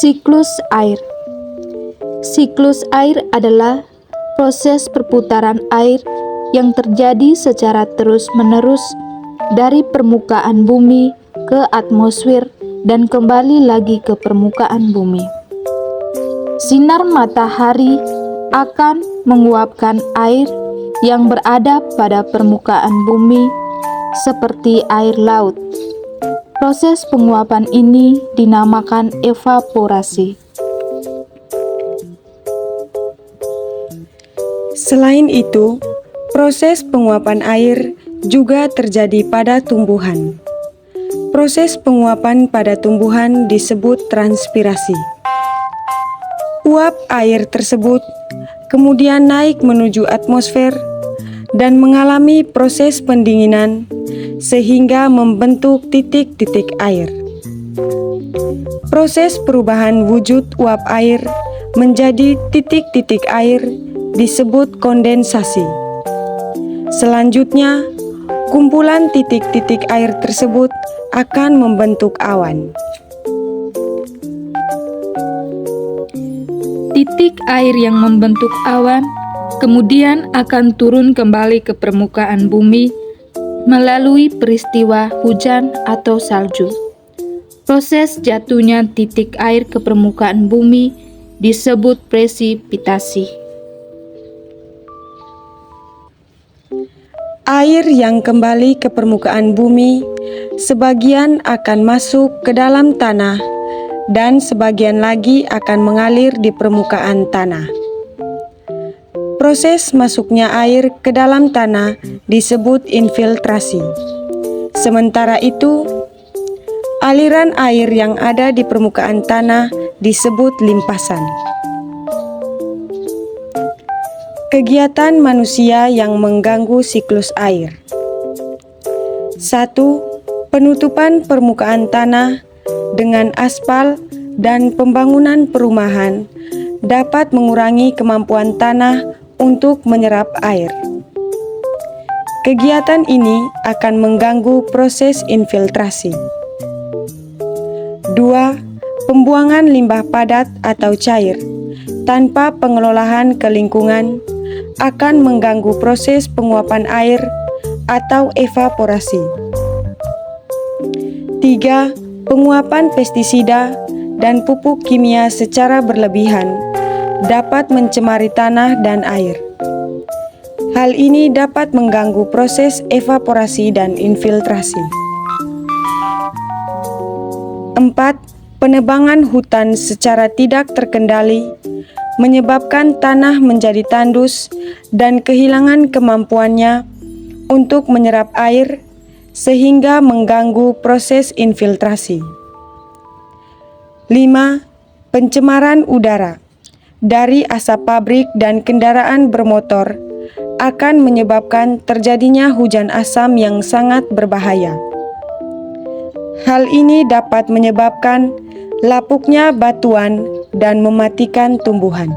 Siklus air. Siklus air adalah proses perputaran air yang terjadi secara terus-menerus dari permukaan bumi ke atmosfer dan kembali lagi ke permukaan bumi. Sinar matahari akan menguapkan air yang berada pada permukaan bumi seperti air laut. Proses penguapan ini dinamakan evaporasi. Selain itu, proses penguapan air juga terjadi pada tumbuhan. Proses penguapan pada tumbuhan disebut transpirasi. Uap air tersebut kemudian naik menuju atmosfer dan mengalami proses pendinginan sehingga membentuk titik-titik air. Proses perubahan wujud uap air menjadi titik-titik air disebut kondensasi. Selanjutnya, kumpulan titik-titik air tersebut akan membentuk awan. Titik air yang membentuk awan kemudian akan turun kembali ke permukaan bumi melalui peristiwa hujan atau salju. Proses jatuhnya titik air ke permukaan bumi disebut presipitasi. Air yang kembali ke permukaan bumi sebagian akan masuk ke dalam tanah dan sebagian lagi akan mengalir di permukaan tanah. Proses masuknya air ke dalam tanah disebut infiltrasi. Sementara itu, aliran air yang ada di permukaan tanah disebut limpasan. Kegiatan manusia yang mengganggu siklus air. 1. Penutupan permukaan tanah dengan aspal dan pembangunan perumahan dapat mengurangi kemampuan tanah untuk menyerap air. Kegiatan ini akan mengganggu proses infiltrasi. 2. Pembuangan limbah padat atau cair tanpa pengelolaan ke lingkungan akan mengganggu proses penguapan air atau evaporasi. 3. Penguapan pestisida dan pupuk kimia secara berlebihan dapat mencemari tanah dan air. Hal ini dapat mengganggu proses evaporasi dan infiltrasi. 4. Penebangan hutan secara tidak terkendali menyebabkan tanah menjadi tandus dan kehilangan kemampuannya untuk menyerap air sehingga mengganggu proses infiltrasi. 5. Pencemaran udara dari asap pabrik dan kendaraan bermotor akan menyebabkan terjadinya hujan asam yang sangat berbahaya. Hal ini dapat menyebabkan lapuknya batuan dan mematikan tumbuhan.